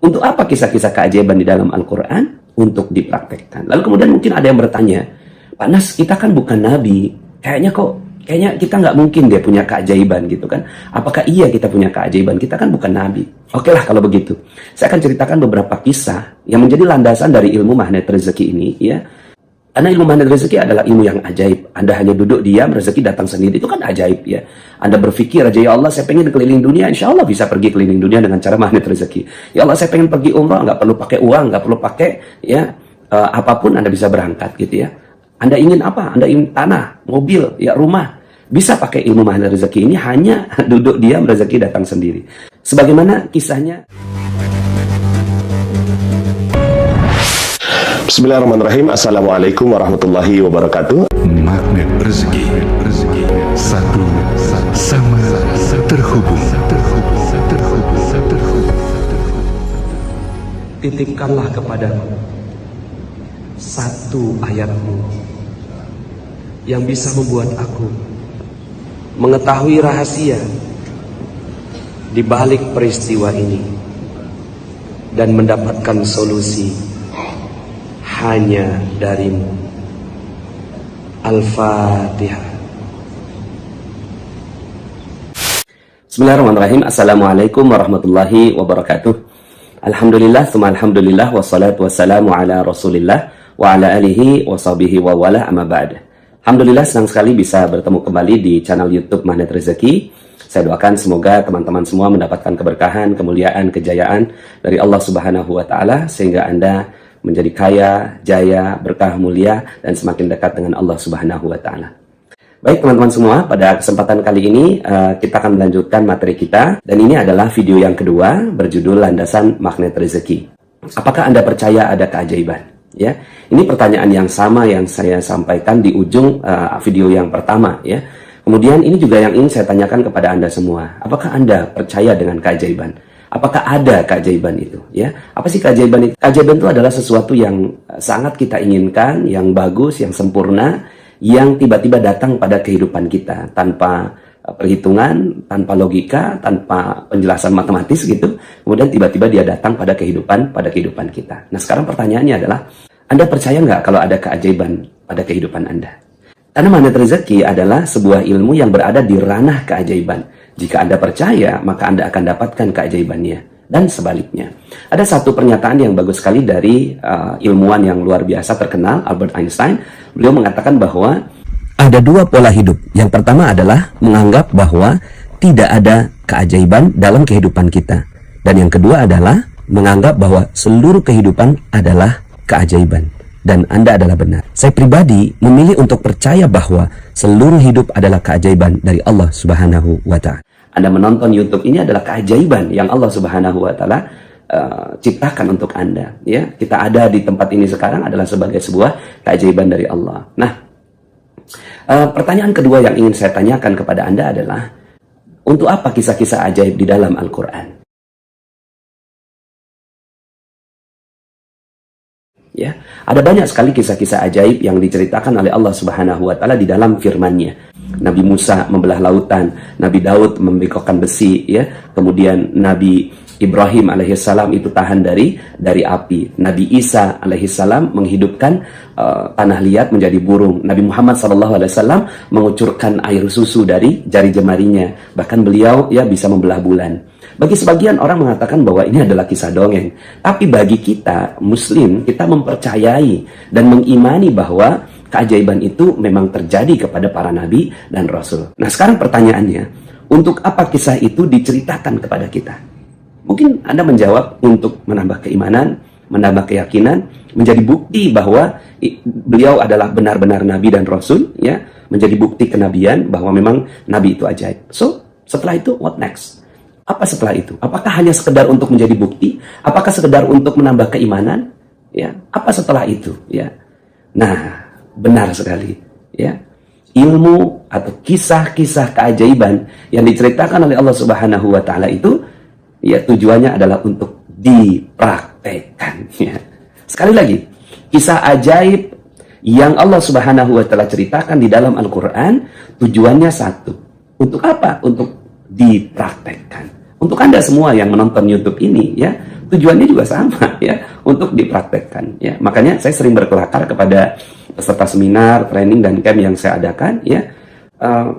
Untuk apa kisah-kisah keajaiban di dalam Al-Quran? Untuk dipraktekkan. Lalu kemudian mungkin ada yang bertanya, Pak Nas, kita kan bukan nabi, kayaknya kita nggak mungkin dia punya keajaiban gitu kan. Apakah iya kita punya keajaiban? Kita kan bukan nabi. Oke lah kalau begitu. Saya akan ceritakan beberapa kisah yang menjadi landasan dari ilmu magnet rezeki ini ya. Karena ilmu magnet rezeki adalah ilmu yang ajaib. Anda hanya duduk diam, rezeki datang sendiri. Itu kan ajaib ya. Anda berpikir aja, ya Allah saya pengen keliling dunia. Insya Allah bisa pergi keliling dunia dengan cara magnet rezeki. Ya Allah saya pengen pergi umrah, nggak perlu pakai uang, nggak perlu pakai ya apapun Anda bisa berangkat gitu ya. Anda ingin apa? Anda ingin tanah, mobil, ya rumah. Bisa pakai ilmu magnet rezeki ini, hanya duduk diam, rezeki datang sendiri. Sebagaimana kisahnya. Bismillahirrahmanirrahim. Assalamualaikum warahmatullahi wabarakatuh. Magnet rezeki, satu sama terhubung. Titipkanlah kepadaku satu ayatmu yang bisa membuat aku mengetahui rahasia di balik peristiwa ini dan mendapatkan solusi hanya darimu. Al-Fatihah. Bismillahirrahmanirrahim. Assalamualaikum warahmatullahi wabarakatuh. Alhamdulillah, tsumma alhamdulillah, wassalatu wassalamu ala rasulillah wa ala alihi wa sahbihi wa wala amma ba'd. Alhamdulillah, senang sekali bisa bertemu kembali di channel YouTube Magnet Rezeki. Saya doakan semoga teman-teman semua mendapatkan keberkahan, kemuliaan, kejayaan dari Allah Subhanahu wa taala sehingga Anda menjadi kaya, jaya, berkah, mulia, dan semakin dekat dengan Allah Subhanahu wa taala. Baik teman-teman semua, pada kesempatan kali ini kita akan melanjutkan materi kita, dan ini adalah video yang kedua berjudul Landasan Magnet Rezeki. Apakah Anda percaya ada keajaiban? Ya, ini pertanyaan yang sama yang saya sampaikan di ujung video yang pertama ya. Kemudian ini juga yang ingin saya tanyakan kepada Anda semua. Apakah Anda percaya dengan keajaiban? Apakah ada keajaiban itu? Ya, apa sih keajaiban itu? Keajaiban itu adalah sesuatu yang sangat kita inginkan, yang bagus, yang sempurna, yang tiba-tiba datang pada kehidupan kita tanpa perhitungan, tanpa logika, tanpa penjelasan matematis gitu. Kemudian tiba-tiba dia datang pada kehidupan kita. Nah, sekarang pertanyaannya adalah, Anda percaya nggak kalau ada keajaiban pada kehidupan Anda? Karena magnet rezeki adalah sebuah ilmu yang berada di ranah keajaiban. Jika Anda percaya, maka Anda akan dapatkan keajaibannya. Dan sebaliknya. Ada satu pernyataan yang bagus sekali dari ilmuwan yang luar biasa terkenal, Albert Einstein. Beliau mengatakan bahwa ada dua pola hidup. Yang pertama adalah menganggap bahwa tidak ada keajaiban dalam kehidupan kita. Dan yang kedua adalah menganggap bahwa seluruh kehidupan adalah keajaiban. Dan Anda adalah benar. Saya pribadi memilih untuk percaya bahwa seluruh hidup adalah keajaiban dari Allah Subhanahu wa ta'ala. Anda menonton YouTube ini adalah keajaiban yang Allah Subhanahu wa ta'ala ciptakan untuk Anda. Ya, kita ada di tempat ini sekarang adalah sebagai sebuah keajaiban dari Allah. Nah, pertanyaan kedua yang ingin saya tanyakan kepada Anda adalah, untuk apa kisah-kisah ajaib di dalam Al-Quran? Ya, ada banyak sekali kisah-kisah ajaib yang diceritakan oleh Allah Subhanahu wa taala di dalam firman-Nya. Nabi Musa membelah lautan, Nabi Daud membengkokkan besi ya. Kemudian Nabi Ibrahim alaihissalam itu tahan dari api. Nabi Isa alaihissalam menghidupkan tanah liat menjadi burung. Nabi Muhammad SAW mengucurkan air susu dari jari jemarinya. Bahkan beliau ya bisa membelah bulan. Bagi sebagian orang mengatakan bahwa ini adalah kisah dongeng. Tapi bagi kita Muslim, kita mempercayai dan mengimani bahwa keajaiban itu memang terjadi kepada para nabi dan rasul. Nah, sekarang pertanyaannya, untuk apa kisah itu diceritakan kepada kita? Mungkin Anda menjawab untuk menambah keimanan, menambah keyakinan, menjadi bukti bahwa beliau adalah benar-benar nabi dan rasul, ya, menjadi bukti kenabian bahwa memang nabi itu ajaib. So, setelah itu what next? Apa setelah itu? Apakah hanya sekedar untuk menjadi bukti? Apakah sekedar untuk menambah keimanan? Ya, apa setelah itu? Ya, nah, benar sekali. Ya, ilmu atau kisah-kisah keajaiban yang diceritakan oleh Allah Subhanahu wa taala itu ya tujuannya adalah untuk dipraktekkan ya. Sekali lagi, kisah ajaib yang Allah Subhanahu wa taala ceritakan di dalam Al-Qur'an tujuannya satu. Untuk apa? Untuk dipraktekkan. Untuk Anda semua yang menonton YouTube ini ya, tujuannya juga sama ya, untuk dipraktekkan ya. Makanya saya sering berkelakar kepada peserta seminar, training dan camp yang saya adakan ya.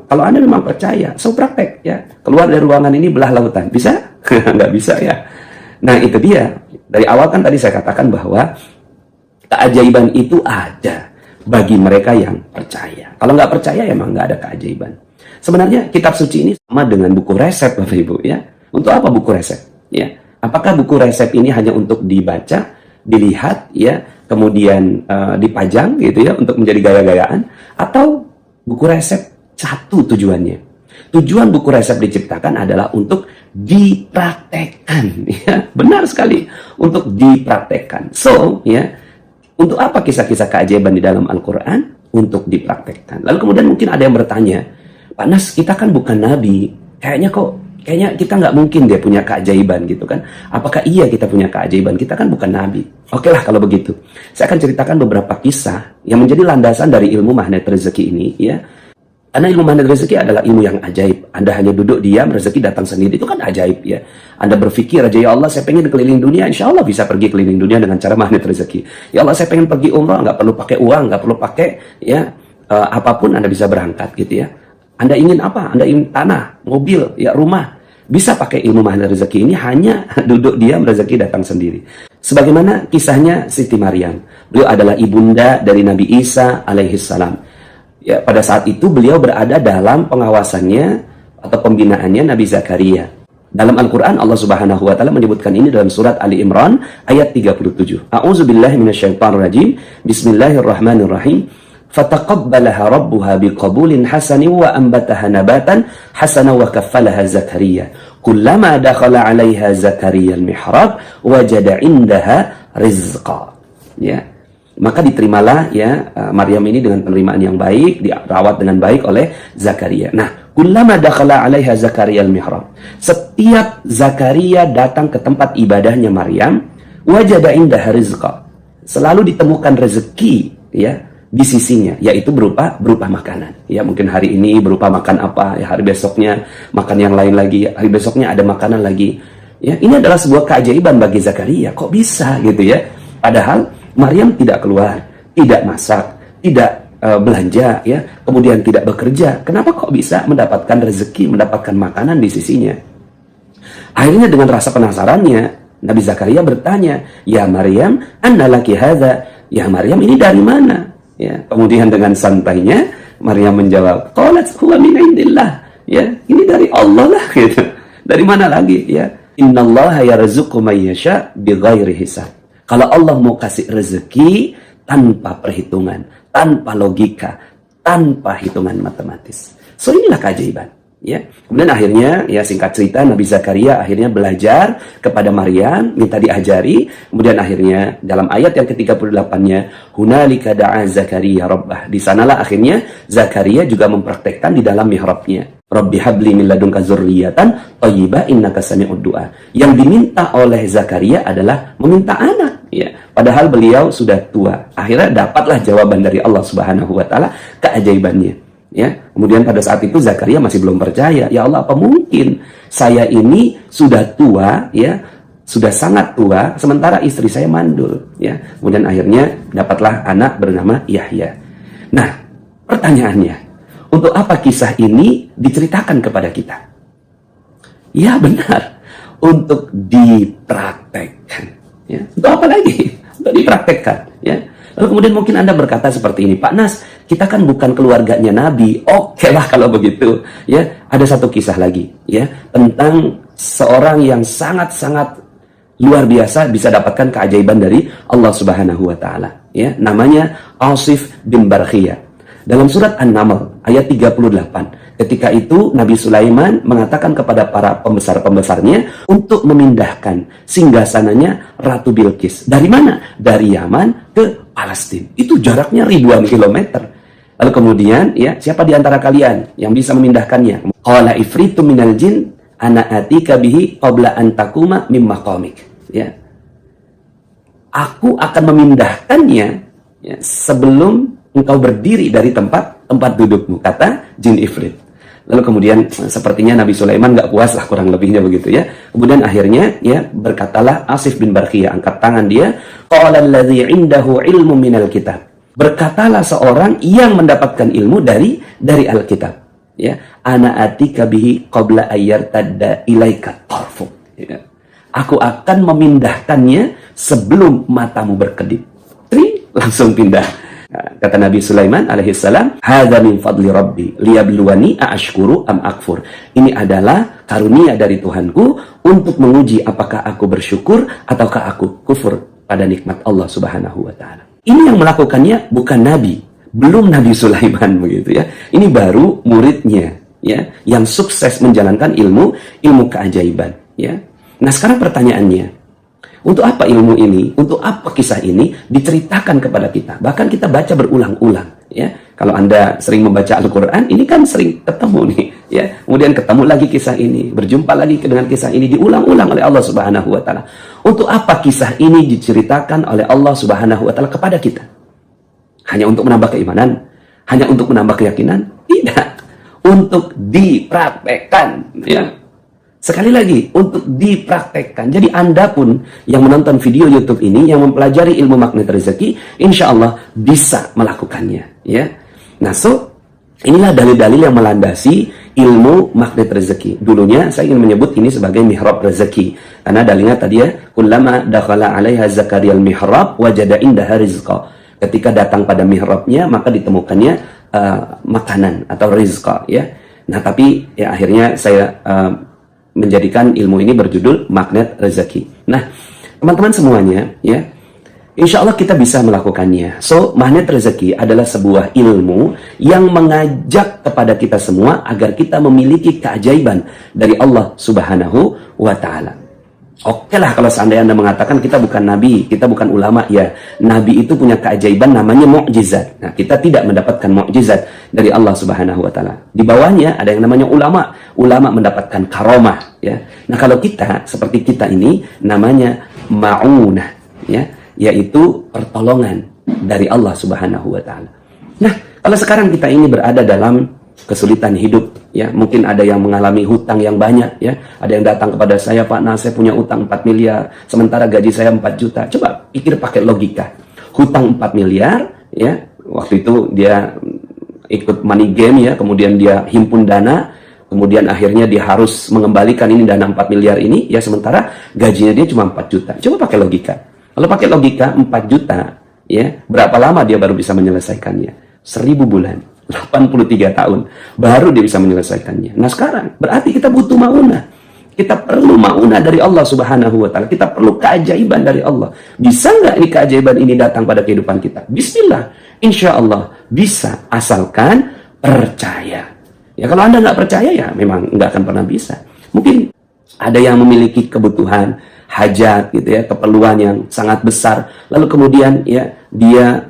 Kalau Anda memang percaya, so praktek ya. Keluar dari ruangan ini belah lautan, bisa? Nggak bisa ya. Nah itu dia. Dari awal kan tadi saya katakan bahwa keajaiban itu ada bagi mereka yang percaya. Kalau nggak percaya emang nggak ada keajaiban. Sebenarnya kitab suci ini sama dengan buku resep Bapak Ibu ya. Untuk apa buku resep? Ya. Apakah buku resep ini hanya untuk dibaca, dilihat ya, kemudian dipajang gitu ya untuk menjadi gaya-gayaan, atau buku resep satu tujuannya? Tujuan buku resep diciptakan adalah untuk dipraktekkan ya. Benar sekali, untuk dipraktekkan. So ya, untuk apa kisah-kisah keajaiban di dalam Al-Quran? Untuk dipraktekkan. Lalu kemudian mungkin ada yang bertanya, Pak Nas, kita kan bukan nabi, kayaknya kita nggak mungkin dia punya keajaiban gitu kan. Apakah iya kita punya keajaiban? Kita kan bukan nabi. Oke lah kalau begitu. Saya akan ceritakan beberapa kisah yang menjadi landasan dari ilmu magnet rezeki ini ya. Karena ilmu magnet rezeki adalah ilmu yang ajaib. Anda hanya duduk diam, rezeki datang sendiri. Itu kan ajaib ya. Anda berpikir aja, ya Allah saya pengen keliling dunia, insya Allah bisa pergi keliling dunia dengan cara magnet rezeki. Ya Allah saya pengen pergi umrah, nggak perlu pakai uang, nggak perlu pakai ya apapun Anda bisa berangkat gitu ya. Anda ingin apa? Anda ingin tanah, mobil, ya rumah. Bisa pakai ilmu magnet rezeki ini, hanya duduk diam, rezeki datang sendiri. Sebagaimana kisahnya Siti Maryam. Beliau adalah ibunda dari Nabi Isa alaihissalam. Ya, pada saat itu beliau berada dalam pengawasannya atau pembinaannya Nabi Zakaria. Dalam Al-Quran Allah Subhanahu wa Ta'ala menyebutkan ini dalam surat Ali Imran ayat 37. A'udzubillahi minasyaitonirrajim. Bismillahirrahmanirrahim. Fataqabbalaha rabbuha biqabulin hasanin wa anbataha nabatan hasana wa kaffalaha Zakaria. Kullama dakhala 'alaiha Zakaria al-mihrab wajada 'indaha rizqa. Ya. Maka diterimalah ya Maryam ini dengan penerimaan yang baik, dirawat dengan baik oleh Zakaria. Nah, kullama dakhala 'alaiha Zakaria al-mihrab. Setiap Zakaria datang ke tempat ibadahnya Maryam, wajada indaha rizqa. Selalu ditemukan rezeki ya di sisinya, yaitu berupa makanan. Ya, mungkin hari ini berupa makan apa, ya hari besoknya makan yang lain lagi, hari besoknya ada makanan lagi. Ya, ini adalah sebuah keajaiban bagi Zakaria. Kok bisa gitu ya? Padahal Maryam tidak keluar, tidak masak, tidak belanja, ya, kemudian tidak bekerja. Kenapa kok bisa mendapatkan rezeki, mendapatkan makanan di sisinya? Akhirnya dengan rasa penasarannya, Nabi Zakaria bertanya, "Ya Maryam, anna laki hadza?" Ya Maryam, ini dari mana? Ya, kemudian dengan santainya Maryam menjawab, "Qalat huwa min indillah." Ya, ini dari Allah lah gitu. Dari mana lagi ya? Innallaha yarzuqu may yasha bighairi hisab. Kalau Allah mau kasih rezeki tanpa perhitungan, tanpa logika, tanpa hitungan matematis. So inilah keajaiban. Ya. Kemudian akhirnya, ya singkat cerita, Nabi Zakaria akhirnya belajar kepada Maryam, minta diajari. Kemudian akhirnya dalam ayat yang ke-38-nya, Hunalika da'a Zakaria rabbah. Di sanalah akhirnya Zakaria juga mempraktekkan di dalam mihrabnya. Rabbi habli min ladunka dzurriyyatan thayyibah innaka sami'ud du'a. Yang diminta oleh Zakaria adalah meminta anak, ya. Padahal beliau sudah tua. Akhirnya dapatlah jawaban dari Allah Subhanahu wa taala, keajaibannya. Ya, kemudian pada saat itu Zakaria masih belum percaya. Ya Allah, apa mungkin saya ini sudah tua, ya, sudah sangat tua, sementara istri saya mandul, ya. Kemudian akhirnya dapatlah anak bernama Yahya. Nah, pertanyaannya, untuk apa kisah ini diceritakan kepada kita? Ya benar, untuk dipraktekkan. Ya, untuk apa lagi? Untuk dipraktekkan. Ya. Lalu kemudian mungkin Anda berkata seperti ini, Pak Nas, kita kan bukan keluarganya Nabi. Oke lah kalau begitu. Ya, ada satu kisah lagi, ya, tentang seorang yang sangat-sangat luar biasa bisa dapatkan keajaiban dari Allah Subhanahu wa taala. Ya, namanya Asif bin Barkhiyah. Dalam surat An-Naml ayat 38, ketika itu Nabi Sulaiman mengatakan kepada para pembesar-pembesarnya untuk memindahkan singgasananya Ratu Bilqis. Dari mana? Dari Yaman ke Palestina. Itu jaraknya ribuan kilometer. Lalu kemudian, ya, siapa di antara kalian yang bisa memindahkannya? Qala ifritu minal jin ana atika bihi qabla an takuma mim maqamik. Ya. Aku akan memindahkannya, ya, sebelum engkau berdiri dari tempat dudukmu, kata jin ifrit. Lalu kemudian sepertinya Nabi Sulaiman nggak puas lah, kurang lebihnya begitu ya. Kemudian akhirnya ya berkatalah Asif bin Barkhiyah, angkat tangan dia, qala alladzi indahu ilmu minal kitab. Berkatalah seorang yang mendapatkan ilmu dari Alkitab, ya, ana atika bihi qabla ayyartadda ilaika tarfu, ya. Aku akan memindahkannya sebelum matamu berkedip. Langsung pindah. Kata Nabi Sulaiman alaihissalam, hadza min fadli rabbi liyabluwani a'ashkuru am akfur. Ini adalah karunia dari Tuhanku untuk menguji apakah aku bersyukur ataukah aku kufur pada nikmat Allah Subhanahu wa taala. Ini yang melakukannya bukan nabi, belum Nabi Sulaiman begitu ya. Ini baru muridnya ya, yang sukses menjalankan ilmu keajaiban ya. Nah, sekarang pertanyaannya, untuk apa ilmu ini, untuk apa kisah ini diceritakan kepada kita? Bahkan kita baca berulang-ulang, ya. Kalau Anda sering membaca Al-Quran, ini kan sering ketemu nih, ya. Kemudian ketemu lagi kisah ini, berjumpa lagi dengan kisah ini, diulang-ulang oleh Allah Subhanahu wa taala. Untuk apa kisah ini diceritakan oleh Allah Subhanahu wa taala kepada kita? Hanya untuk menambah keimanan? Hanya untuk menambah keyakinan? Tidak. Untuk dipraktekkan, ya. Sekali lagi, untuk dipraktekkan. Jadi Anda pun yang menonton video YouTube ini, yang mempelajari ilmu magnet rezeki, insya Allah bisa melakukannya. Ya. Nah, inilah dalil-dalil yang melandasi ilmu magnet rezeki. Dulunya saya ingin menyebut ini sebagai mihrab rezeki. Karena dalilnya tadi ya, kullama dakhala 'alaiha zakariyal mihrab wajada indaha rizqa. Ketika datang pada mihrabnya, maka ditemukannya makanan atau rizqa. Ya. Nah, tapi ya akhirnya saya menjadikan ilmu ini berjudul magnet rezeki. Nah, teman-teman semuanya, ya, insya Allah kita bisa melakukannya. Magnet rezeki adalah sebuah ilmu yang mengajak kepada kita semua agar kita memiliki keajaiban dari Allah Subhanahu wa taala. Oke lah kalau seandainya Anda mengatakan kita bukan nabi, kita bukan ulama, ya. Nabi itu punya keajaiban namanya mukjizat. Nah, kita tidak mendapatkan mukjizat dari Allah Subhanahu wa taala. Di bawahnya ada yang namanya ulama. Ulama mendapatkan karomah, ya. Nah, kalau kita seperti kita ini namanya ma'unah, ya, yaitu pertolongan dari Allah Subhanahu wa taala. Nah, kalau sekarang kita ini berada dalam kesulitan hidup, ya, mungkin ada yang mengalami hutang yang banyak, ya, ada yang datang kepada saya, Pak, nah saya punya utang 4 miliar, sementara gaji saya 4 juta. Coba pikir pakai logika, hutang 4 miliar, ya, waktu itu dia ikut money game, ya, kemudian dia himpun dana, kemudian akhirnya dia harus mengembalikan ini dana 4 miliar ini, ya, sementara gajinya dia cuma 4 juta. Coba pakai logika, kalau pakai logika 4 juta, ya, berapa lama dia baru bisa menyelesaikannya? 1000 bulan. 83 tahun baru dia bisa menyelesaikannya. Nah, sekarang berarti kita butuh maunah. Kita perlu maunah dari Allah Subhanahu wa taala. Kita perlu keajaiban dari Allah. Bisa nggak ini keajaiban ini datang pada kehidupan kita? Bismillah. Insya Allah bisa, asalkan percaya. Ya, kalau Anda nggak percaya, ya memang nggak akan pernah bisa. Mungkin ada yang memiliki kebutuhan, hajat gitu ya, keperluan yang sangat besar, lalu kemudian ya dia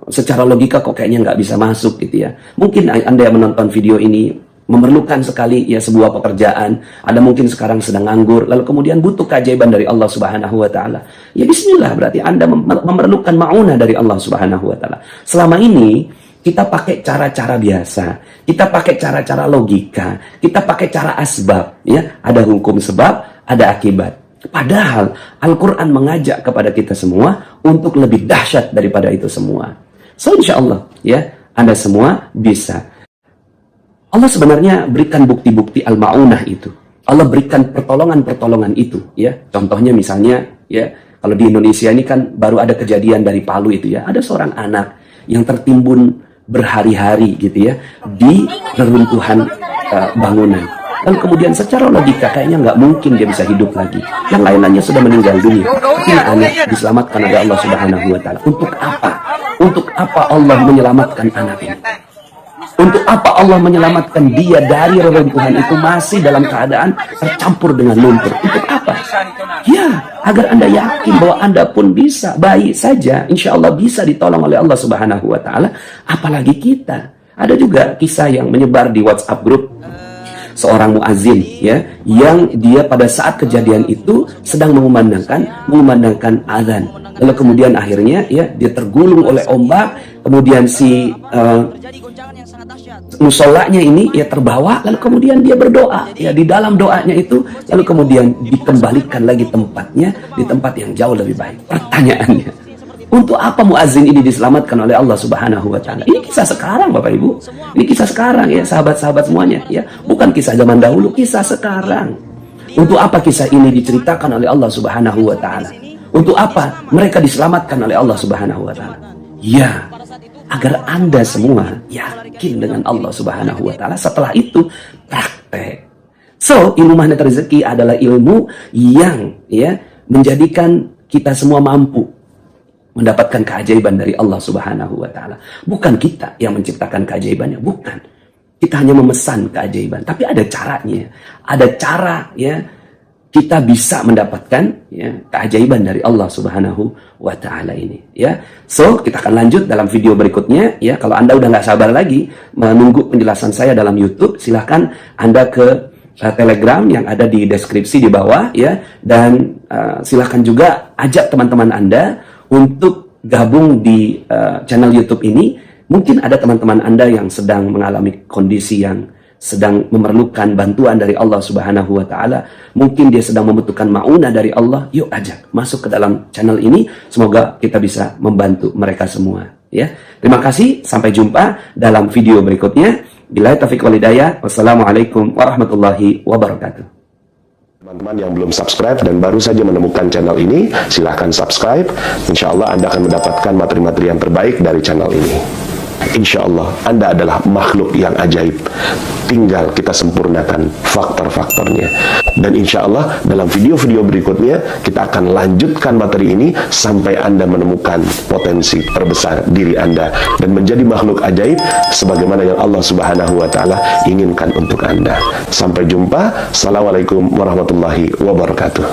secara logika kok kayaknya nggak bisa masuk gitu ya. Mungkin Anda yang menonton video ini memerlukan sekali ya sebuah pekerjaan, Anda mungkin sekarang sedang nganggur, lalu kemudian butuh keajaiban dari Allah Subhanahu wa taala. Ya bismillah, berarti Anda memerlukan maunah dari Allah Subhanahu wa taala. Selama ini kita pakai cara-cara biasa, kita pakai cara-cara logika, kita pakai cara asbab, ya, ada hukum sebab, ada akibat. Padahal Al-Quran mengajak kepada kita semua untuk lebih dahsyat daripada itu semua. Insya Allah, ya, Anda semua bisa. Allah sebenarnya berikan bukti-bukti al-ma'unah itu. Allah berikan pertolongan-pertolongan itu, ya. Contohnya misalnya, ya, kalau di Indonesia ini kan baru ada kejadian dari Palu itu, ya. Ada seorang anak yang tertimbun berhari-hari gitu ya di reruntuhan bangunan. Lalu kemudian secara logika kayaknya nggak mungkin dia bisa hidup lagi. Yang lain-lainnya sudah meninggal dunia. Ini anak diselamatkan oleh Allah Subhanahu wa taala. Untuk apa? Untuk apa Allah menyelamatkan anak ini? Untuk apa Allah menyelamatkan dia dari reruntuhan itu masih dalam keadaan tercampur dengan lumpur? Untuk apa? Ya, agar Anda yakin bahwa Anda pun bisa, baik saja, insya Allah bisa ditolong oleh Allah Subhanahu wa taala, apalagi kita. Ada juga kisah yang menyebar di WhatsApp grup seorang muazin, ya, yang dia pada saat kejadian itu sedang mengumandangkan azan. Lalu kemudian akhirnya, ya, dia tergulung oleh ombak, kemudian si musolanya ini ya terbawa, lalu kemudian dia berdoa ya di dalam doanya itu, lalu kemudian dikembalikan lagi tempatnya di tempat yang jauh lebih baik. Pertanyaannya, untuk apa muazin ini diselamatkan oleh Allah Subhanahu wa taala? Ini kisah sekarang Bapak Ibu. Ini kisah sekarang ya sahabat-sahabat semuanya ya. Bukan kisah zaman dahulu, kisah sekarang. Untuk apa kisah ini diceritakan oleh Allah Subhanahu wa taala? Untuk apa mereka diselamatkan oleh Allah Subhanahu wa taala? Ya, agar Anda semua yakin dengan Allah Subhanahu wa taala, setelah itu praktek. So, ilmu magnet rezeki adalah ilmu yang ya menjadikan kita semua mampu mendapatkan keajaiban dari Allah Subhanahu wa taala. Bukan kita yang menciptakan keajaibannya, bukan. Kita hanya memesan keajaiban, tapi ada caranya. Ada cara ya kita bisa mendapatkan ya keajaiban dari Allah Subhanahu wa taala ini ya. So, kita akan lanjut dalam video berikutnya ya. Kalau Anda udah nggak sabar lagi menunggu penjelasan saya dalam YouTube, silahkan Anda ke Telegram yang ada di deskripsi di bawah ya, dan silahkan juga ajak teman-teman Anda untuk gabung di channel YouTube ini. Mungkin ada teman-teman Anda yang sedang mengalami kondisi yang sedang memerlukan bantuan dari Allah Subhanahu wa taala. Mungkin dia sedang membutuhkan maunah dari Allah. Yuk ajak masuk ke dalam channel ini. Semoga kita bisa membantu mereka semua ya. Terima kasih, sampai jumpa dalam video berikutnya. Billahi taufiq wal hidayah. Wassalamualaikum warahmatullahi wabarakatuh. Teman-teman yang belum subscribe dan baru saja menemukan channel ini, silahkan subscribe. Insya Allah Anda akan mendapatkan materi-materi yang terbaik dari channel ini. Insya Allah Anda adalah makhluk yang ajaib. Tinggal kita sempurnakan faktor-faktornya. Dan insya Allah dalam video-video berikutnya kita akan lanjutkan materi ini sampai Anda menemukan potensi terbesar diri Anda dan menjadi makhluk ajaib sebagaimana yang Allah Subhanahu wa taala inginkan untuk Anda. Sampai jumpa. Assalamualaikum warahmatullahi wabarakatuh.